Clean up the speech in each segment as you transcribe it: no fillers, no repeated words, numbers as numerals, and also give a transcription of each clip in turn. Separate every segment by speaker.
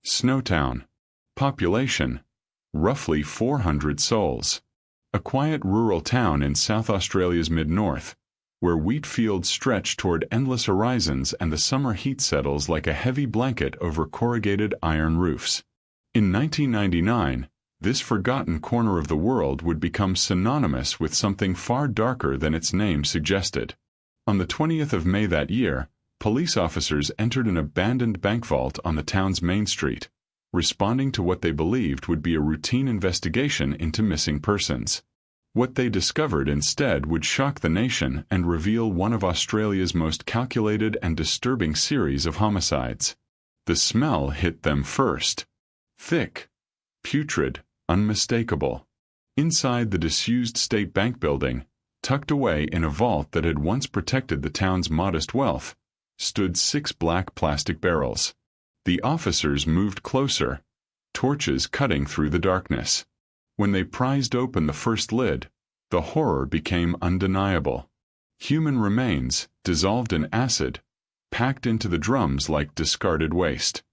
Speaker 1: Snowtown. Population: roughly 400 souls. A quiet rural town in South Australia's mid-north, where wheat fields stretch toward endless horizons and the summer heat settles like a heavy blanket over corrugated iron roofs. In 1999, this forgotten corner of the world would become synonymous with something far darker than its name suggested. On the 20th of May that year, police officers entered an abandoned bank vault on the town's main street, responding to what they believed would be a routine investigation into missing persons. What they discovered instead would shock the nation and reveal one of Australia's most calculated and disturbing series of homicides. The smell hit them first. Thick, putrid, unmistakable. Inside the disused State Bank building, tucked away in a vault that had once protected the town's modest wealth, stood 6 black plastic barrels. The officers moved closer, torches cutting through the darkness. When they prized open the first lid, the horror became undeniable. Human remains, dissolved in acid, packed into the drums like discarded waste.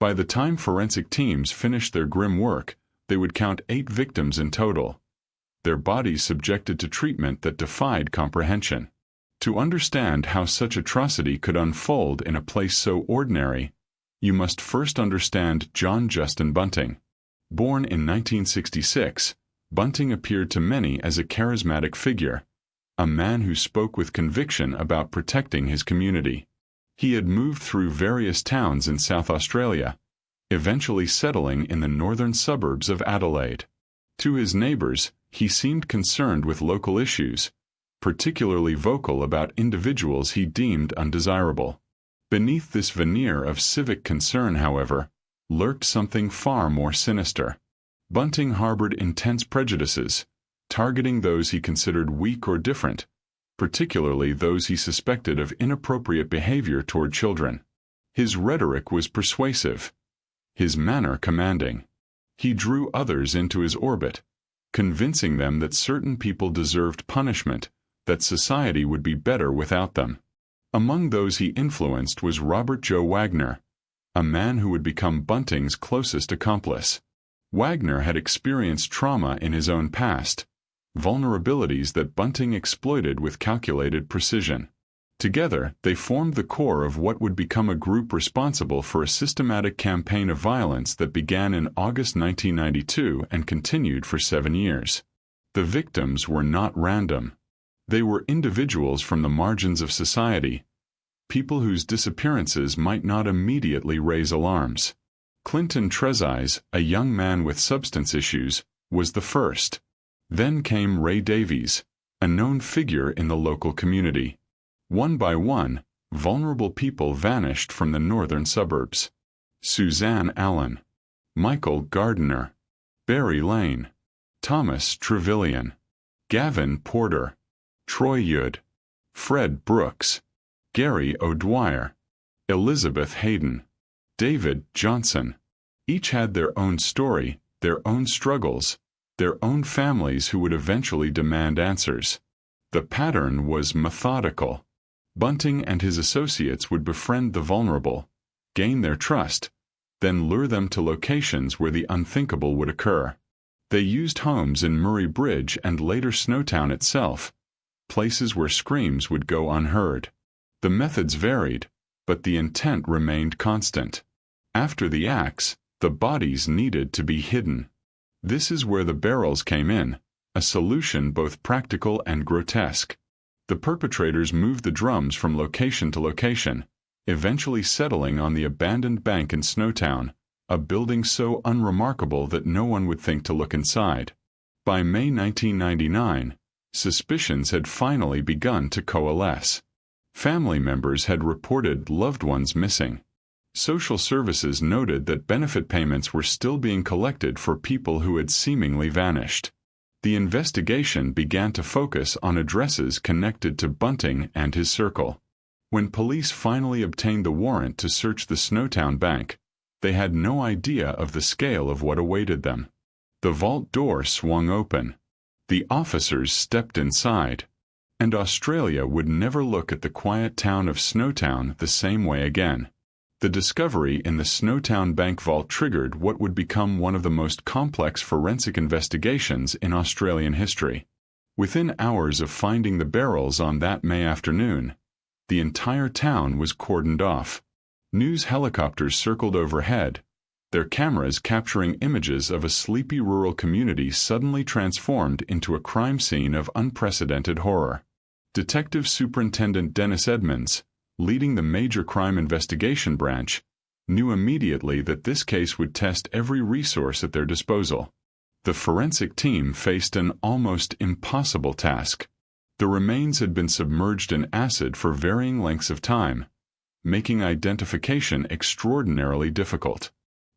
Speaker 1: By the time forensic teams finished their grim work, they would count 8 victims in total, their bodies subjected to treatment that defied comprehension. To understand how such atrocity could unfold in a place so ordinary, you must first understand John Bunting. Born in 1966, Bunting appeared to many as a charismatic figure, a man who spoke with conviction about protecting his community. He had moved through various towns in South Australia, eventually settling in the northern suburbs of Adelaide. To his neighbors, he seemed concerned with local issues, particularly vocal about individuals he deemed undesirable. Beneath this veneer of civic concern, however, lurked something far more sinister. Bunting harbored intense prejudices, targeting those he considered weak or different, particularly those he suspected of inappropriate behavior toward children. His rhetoric was persuasive, his manner commanding. He drew others into his orbit, convincing them that certain people deserved punishment, that society would be better without them. Among those he influenced was Robert Joe Wagner, a man who would become Bunting's closest accomplice. Wagner had experienced trauma in his own past, vulnerabilities that Bunting exploited with calculated precision. Together, they formed the core of what would become a group responsible for a systematic campaign of violence that began in August 1992 and continued for 7 years. The victims were not random. They were individuals from the margins of society, people whose disappearances might not immediately raise alarms. Clinton Trezise, a young man with substance issues, was the first. Then came Ray Davies, a known figure in the local community. One by one, vulnerable people vanished from the northern suburbs. Suzanne Allen, Michael Gardiner, Barry Lane, Thomas Trevelyan, Gavin Porter, Troy Yud, Fred Brooks, Gary O'Dwyer, Elizabeth Hayden, David Johnson. Each had their own story, their own struggles, their own families who would eventually demand answers. The pattern was methodical. Bunting and his associates would befriend the vulnerable, gain their trust, then lure them to locations where the unthinkable would occur. They used homes in Murray Bridge and later Snowtown itself, places where screams would go unheard. The methods varied, but the intent remained constant. After the acts, the bodies needed to be hidden. This is where the barrels came in, a solution both practical and grotesque. The perpetrators moved the drums from location to location, eventually settling on the abandoned bank in Snowtown, a building so unremarkable that no one would think to look inside. By May 1999, suspicions had finally begun to coalesce. Family members had reported loved ones missing. Social services noted that benefit payments were still being collected for people who had seemingly vanished. The investigation began to focus on addresses connected to Bunting and his circle. When police finally obtained the warrant to search the Snowtown bank, they had no idea of the scale of what awaited them. The vault door swung open. The officers stepped inside, and Australia would never look at the quiet town of Snowtown the same way again. The discovery in the Snowtown bank vault triggered what would become one of the most complex forensic investigations in Australian history. Within hours of finding the barrels on that May afternoon, the entire town was cordoned off. News helicopters circled overhead, their cameras capturing images of a sleepy rural community suddenly transformed into a crime scene of unprecedented horror. Detective Superintendent Dennis Edmonds, leading the Major Crime Investigation Branch, knew immediately that this case would test every resource at their disposal. The forensic team faced an almost impossible task. The remains had been submerged in acid for varying lengths of time, making identification extraordinarily difficult.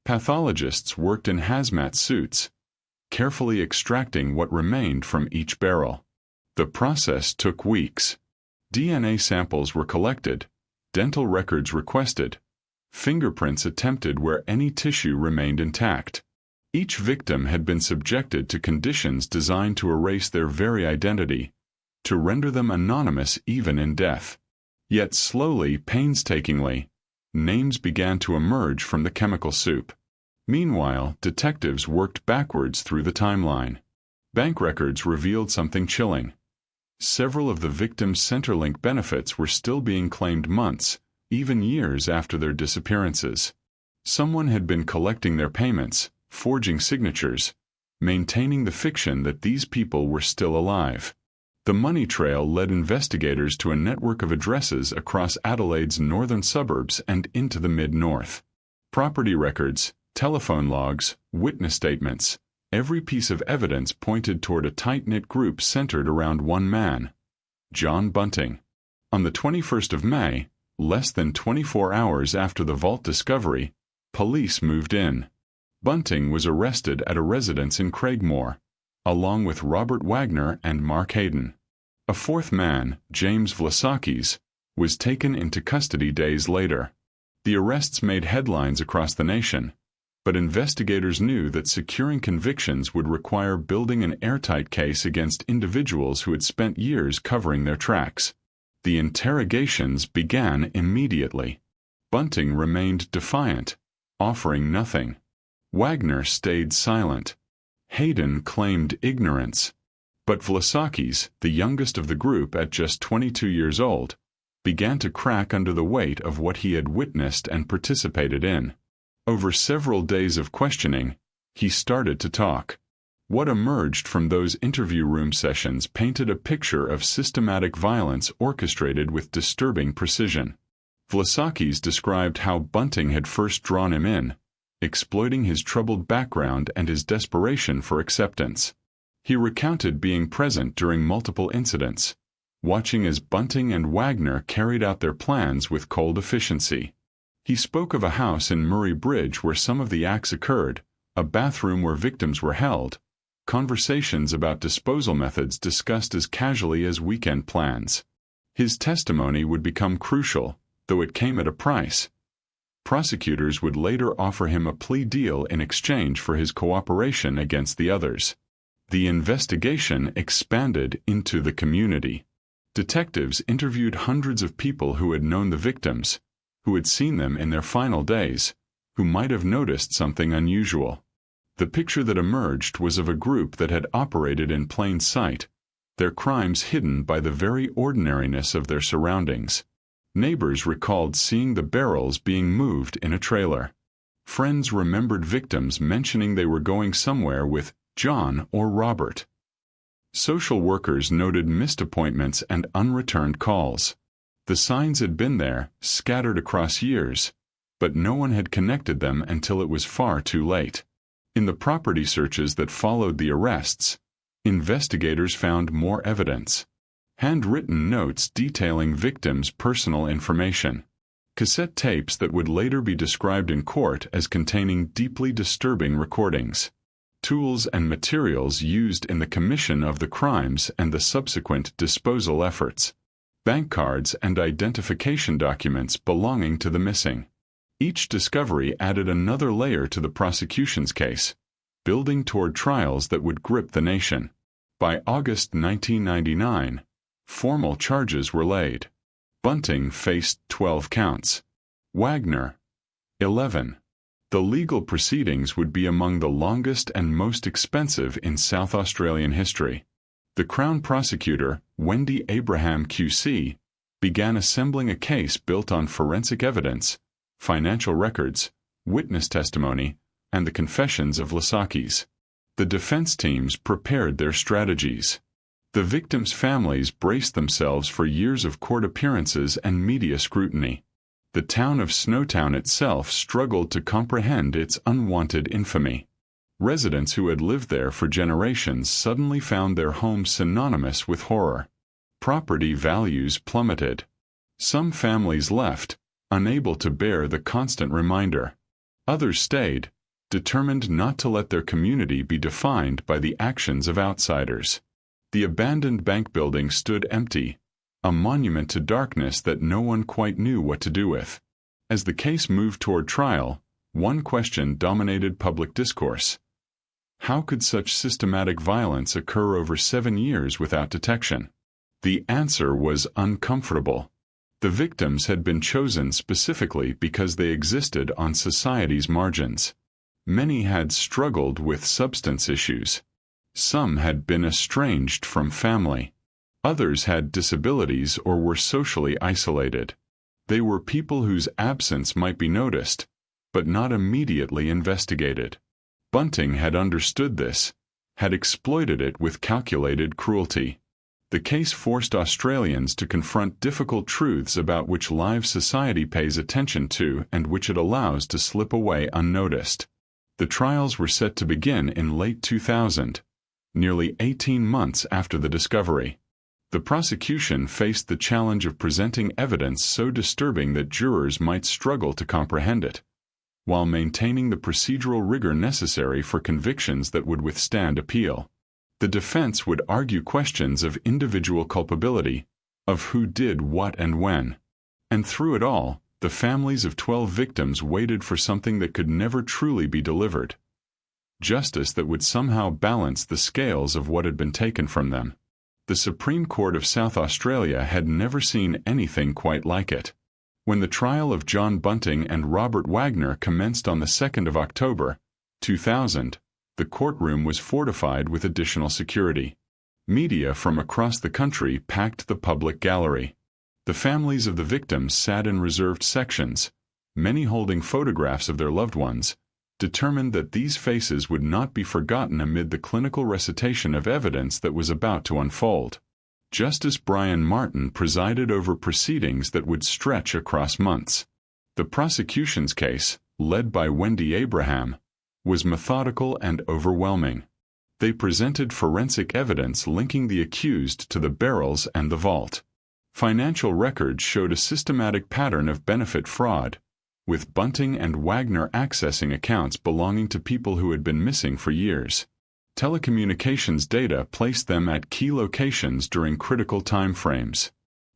Speaker 1: Pathologists worked in hazmat suits, carefully extracting what remained from each barrel. The process took weeks. DNA samples were collected, dental records requested, fingerprints attempted where any tissue remained intact. Each victim had been subjected to conditions designed to erase their very identity, to render them anonymous even in death. Yet slowly, painstakingly, names began to emerge from the chemical soup. Meanwhile, detectives worked backwards through the timeline. Bank records revealed something chilling. Several of the victims' Centrelink benefits were still being claimed months, even years after their disappearances. Someone had been collecting their payments, forging signatures, maintaining the fiction that these people were still alive. The money trail led investigators to a network of addresses across Adelaide's northern suburbs and into the mid-north. Property records, telephone logs, witness statements, every piece of evidence pointed toward a tight-knit group centered around one man, John Bunting. On the 21st of May, less than 24 hours after the vault discovery, police moved in. Bunting was arrested at a residence in Craigmore, along with Robert Wagner and Mark Hayden. A fourth man, James Vlasakis, was taken into custody days later. The arrests made headlines across the nation, but investigators knew that securing convictions would require building an airtight case against individuals who had spent years covering their tracks. The interrogations began immediately. Bunting remained defiant, offering nothing. Wagner stayed silent. Hayden claimed ignorance. But Vlasakis, the youngest of the group at just 22 years old, began to crack under the weight of what he had witnessed and participated in. Over several days of questioning, he started to talk. What emerged from those interview room sessions painted a picture of systematic violence orchestrated with disturbing precision. Vlasakis described how Bunting had first drawn him in, exploiting his troubled background and his desperation for acceptance. He recounted being present during multiple incidents, watching as Bunting and Wagner carried out their plans with cold efficiency. He spoke of a house in Murray Bridge where some of the acts occurred, a bathroom where victims were held, conversations about disposal methods discussed as casually as weekend plans. His testimony would become crucial, though it came at a price. Prosecutors would later offer him a plea deal in exchange for his cooperation against the others. The investigation expanded into the community. Detectives interviewed hundreds of people who had known the victims, who had seen them in their final days, who might have noticed something unusual. The picture that emerged was of a group that had operated in plain sight, their crimes hidden by the very ordinariness of their surroundings. Neighbors recalled seeing the barrels being moved in a trailer. Friends remembered victims mentioning they were going somewhere with John or Robert. Social workers noted missed appointments and unreturned calls. The signs had been there, scattered across years, but no one had connected them until it was far too late. In the property searches that followed the arrests, investigators found more evidence. Handwritten notes detailing victims' personal information. Cassette tapes that would later be described in court as containing deeply disturbing recordings. Tools and materials used in the commission of the crimes and the subsequent disposal efforts. Bank cards and identification documents belonging to the missing. Each discovery added another layer to the prosecution's case, building toward trials that would grip the nation. By August 1999, formal charges were laid. Bunting faced 12 counts. Wagner, 11. The legal proceedings would be among the longest and most expensive in South Australian history. The Crown Prosecutor, Wendy Abraham QC, began assembling a case built on forensic evidence, financial records, witness testimony, and the confessions of Vlasakis. The defense teams prepared their strategies. The victims' families braced themselves for years of court appearances and media scrutiny. The town of Snowtown itself struggled to comprehend its unwanted infamy. Residents who had lived there for generations suddenly found their homes synonymous with horror. Property values plummeted. Some families left, unable to bear the constant reminder. Others stayed, determined not to let their community be defined by the actions of outsiders. The abandoned bank building stood empty, a monument to darkness that no one quite knew what to do with. As the case moved toward trial, one question dominated public discourse. How could such systematic violence occur over 7 years without detection? The answer was uncomfortable. The victims had been chosen specifically because they existed on society's margins. Many had struggled with substance issues. Some had been estranged from family. Others had disabilities or were socially isolated. They were people whose absence might be noticed, but not immediately investigated. Bunting had understood this, had exploited it with calculated cruelty. The case forced Australians to confront difficult truths about which live society pays attention to and which it allows to slip away unnoticed. The trials were set to begin in late 2000, nearly 18 months after the discovery. The prosecution faced the challenge of presenting evidence so disturbing that jurors might struggle to comprehend it, while maintaining the procedural rigor necessary for convictions that would withstand appeal. The defense would argue questions of individual culpability, of who did what and when. And through it all, the families of 12 victims waited for something that could never truly be delivered. Justice that would somehow balance the scales of what had been taken from them. The Supreme Court of South Australia had never seen anything quite like it. When the trial of John Bunting and Robert Wagner commenced on the 2nd of October, 2000, the courtroom was fortified with additional security. Media from across the country packed the public gallery. The families of the victims sat in reserved sections, many holding photographs of their loved ones, determined that these faces would not be forgotten amid the clinical recitation of evidence that was about to unfold. Justice Brian Martin presided over proceedings that would stretch across months. The prosecution's case, led by Wendy Abraham, was methodical and overwhelming. They presented forensic evidence linking the accused to the barrels and the vault. Financial records showed a systematic pattern of benefit fraud, with Bunting and Wagner accessing accounts belonging to people who had been missing for years. Telecommunications data placed them at key locations during critical time frames.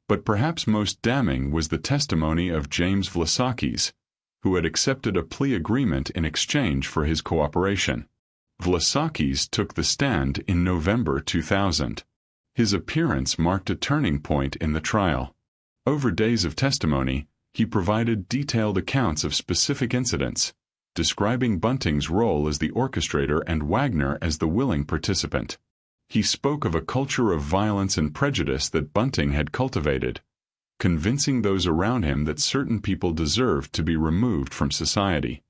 Speaker 1: But perhaps most damning was the testimony of James Vlasakis, who had accepted a plea agreement in exchange for his cooperation. Vlasakis took the stand in November 2000. His appearance marked a turning point in the trial. Over days of testimony, he provided detailed accounts of specific incidents, describing Bunting's role as the orchestrator and Wagner as the willing participant. He spoke of a culture of violence and prejudice that Bunting had cultivated, convincing those around him that certain people deserved to be removed from society.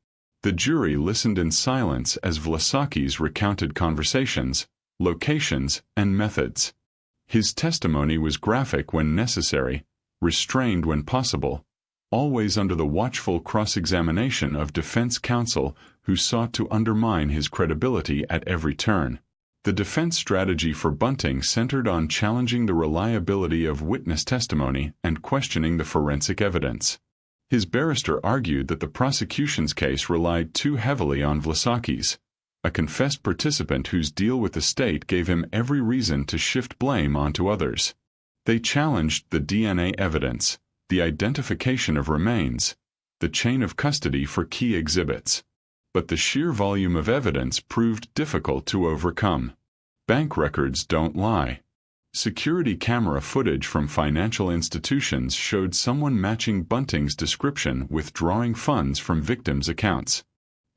Speaker 1: The jury listened in silence as Vlasakis recounted conversations, locations, and methods. His testimony was graphic when necessary, restrained when possible, always under the watchful cross-examination of defense counsel who sought to undermine his credibility at every turn. The defense strategy for Bunting centered on challenging the reliability of witness testimony and questioning the forensic evidence. His barrister argued that the prosecution's case relied too heavily on Vlasakis, a confessed participant whose deal with the state gave him every reason to shift blame onto others. They challenged the DNA evidence, the identification of remains, the chain of custody for key exhibits. But the sheer volume of evidence proved difficult to overcome. Bank records don't lie. Security camera footage from financial institutions showed someone matching Bunting's description withdrawing funds from victims' accounts.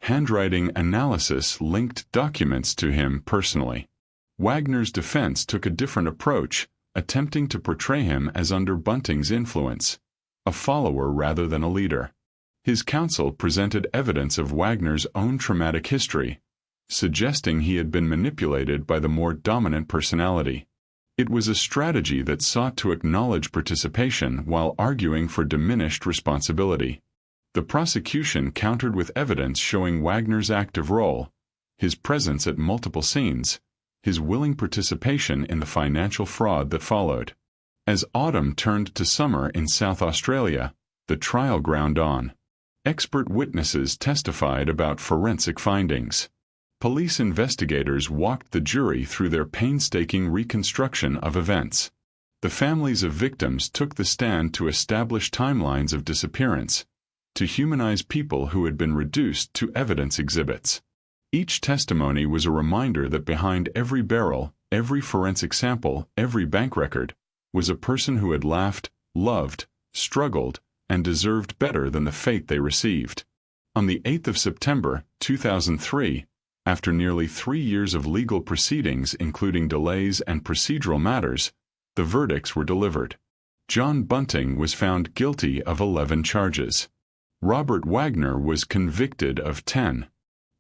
Speaker 1: Handwriting analysis linked documents to him personally. Wagner's defense took a different approach, attempting to portray him as under Bunting's influence, a follower rather than a leader. His counsel presented evidence of Wagner's own traumatic history, suggesting he had been manipulated by the more dominant personality. It was a strategy that sought to acknowledge participation while arguing for diminished responsibility. The prosecution countered with evidence showing Wagner's active role, his presence at multiple scenes, his willing participation in the financial fraud that followed. As autumn turned to summer in South Australia, the trial ground on. Expert witnesses testified about forensic findings. Police investigators walked the jury through their painstaking reconstruction of events. The families of victims took the stand to establish timelines of disappearance, to humanize people who had been reduced to evidence exhibits. Each testimony was a reminder that behind every barrel, every forensic sample, every bank record, was a person who had laughed, loved, struggled, and deserved better than the fate they received. On the 8th of September, 2003, after nearly 3 years of legal proceedings including delays and procedural matters, the verdicts were delivered. John Bunting was found guilty of 11 charges. Robert Wagner was convicted of 10.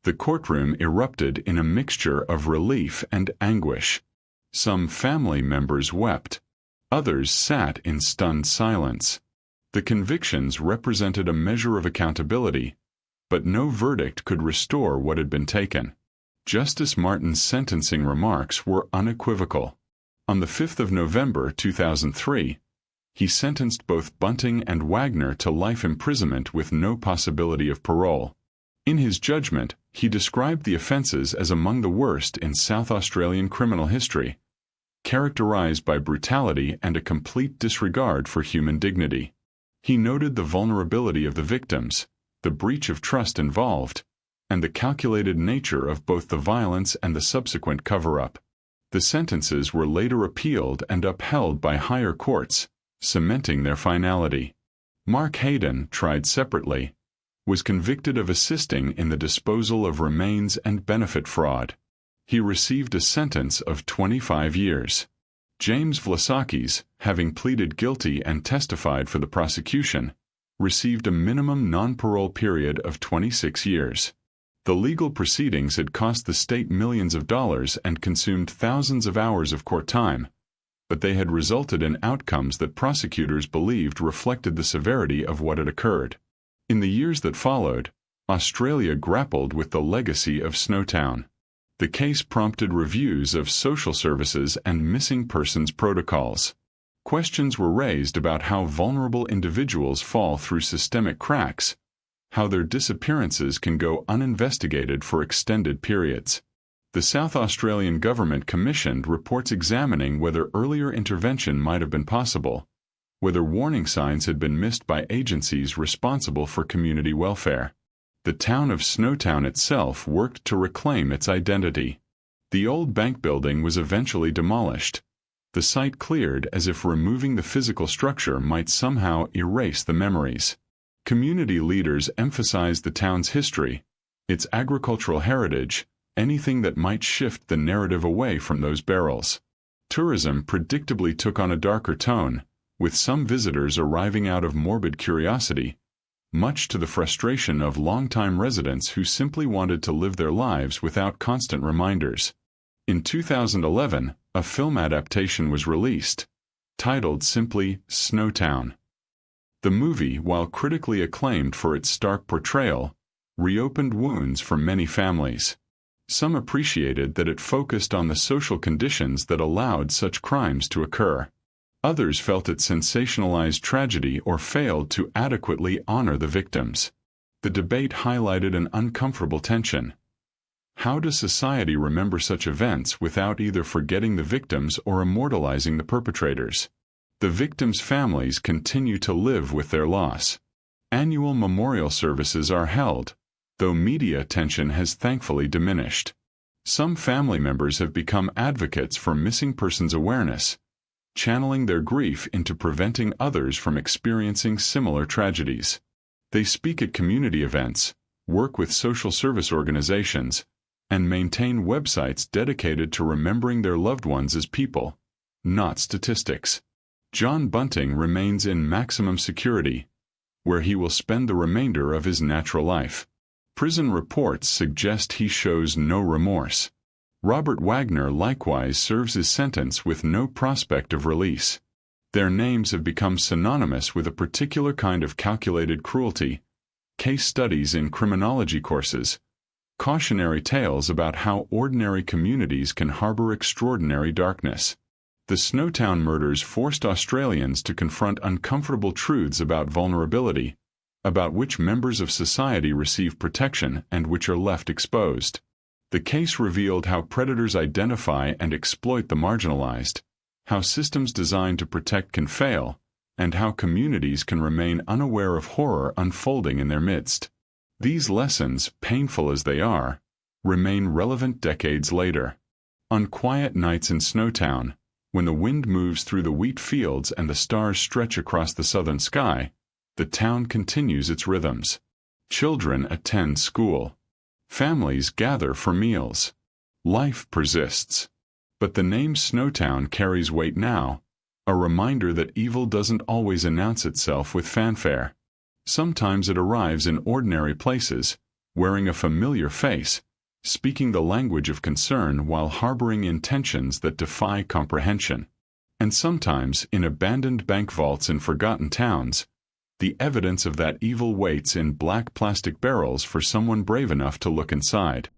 Speaker 1: The courtroom erupted in a mixture of relief and anguish. Some family members wept. Others sat in stunned silence. The convictions represented a measure of accountability, but no verdict could restore what had been taken. Justice Martin's sentencing remarks were unequivocal. On the 5th of November 2003, he sentenced both Bunting and Wagner to life imprisonment with no possibility of parole. In his judgment, he described the offenses as among the worst in South Australian criminal history, characterized by brutality and a complete disregard for human dignity. He noted the vulnerability of the victims, the breach of trust involved, and the calculated nature of both the violence and the subsequent cover-up. The sentences were later appealed and upheld by higher courts, cementing their finality. Mark Hayden, tried separately, was convicted of assisting in the disposal of remains and benefit fraud. He received a sentence of 25 years. James Vlasakis, having pleaded guilty and testified for the prosecution, received a minimum non-parole period of 26 years. The legal proceedings had cost the state millions of dollars and consumed thousands of hours of court time, but they had resulted in outcomes that prosecutors believed reflected the severity of what had occurred. In the years that followed, Australia grappled with the legacy of Snowtown. The case prompted reviews of social services and missing persons protocols. Questions were raised about how vulnerable individuals fall through systemic cracks, how their disappearances can go uninvestigated for extended periods. The South Australian government commissioned reports examining whether earlier intervention might have been possible, whether warning signs had been missed by agencies responsible for community welfare. The town of Snowtown itself worked to reclaim its identity. The old bank building was eventually demolished, the site cleared as if removing the physical structure might somehow erase the memories. Community leaders emphasized the town's history, its agricultural heritage, anything that might shift the narrative away from those barrels. Tourism predictably took on a darker tone, with some visitors arriving out of morbid curiosity, much to the frustration of longtime residents who simply wanted to live their lives without constant reminders. In 2011, a film adaptation was released, titled simply Snowtown. The movie, while critically acclaimed for its stark portrayal, reopened wounds for many families. Some appreciated that it focused on the social conditions that allowed such crimes to occur. Others felt it sensationalized tragedy or failed to adequately honor the victims. The debate highlighted an uncomfortable tension. How does society remember such events without either forgetting the victims or immortalizing the perpetrators? The victims' families continue to live with their loss. Annual memorial services are held, though media attention has thankfully diminished. Some family members have become advocates for missing persons awareness, channeling their grief into preventing others from experiencing similar tragedies. They speak at community events, work with social service organizations, and maintain websites dedicated to remembering their loved ones as people, not statistics. John Bunting remains in maximum security, where he will spend the remainder of his natural life. Prison reports suggest he shows no remorse. Robert Wagner likewise serves his sentence with no prospect of release. Their names have become synonymous with a particular kind of calculated cruelty, case studies in criminology courses, cautionary tales about how ordinary communities can harbor extraordinary darkness. The Snowtown murders forced Australians to confront uncomfortable truths about vulnerability, about which members of society receive protection and which are left exposed. The case revealed how predators identify and exploit the marginalized, how systems designed to protect can fail, and how communities can remain unaware of horror unfolding in their midst. These lessons, painful as they are, remain relevant decades later. On quiet nights in Snowtown, when the wind moves through the wheat fields and the stars stretch across the southern sky, the town continues its rhythms. Children attend school. Families gather for meals. Life persists. But the name Snowtown carries weight now, a reminder that evil doesn't always announce itself with fanfare. Sometimes it arrives in ordinary places, wearing a familiar face, speaking the language of concern while harboring intentions that defy comprehension. And sometimes, in abandoned bank vaults in forgotten towns, the evidence of that evil waits in black plastic barrels for someone brave enough to look inside.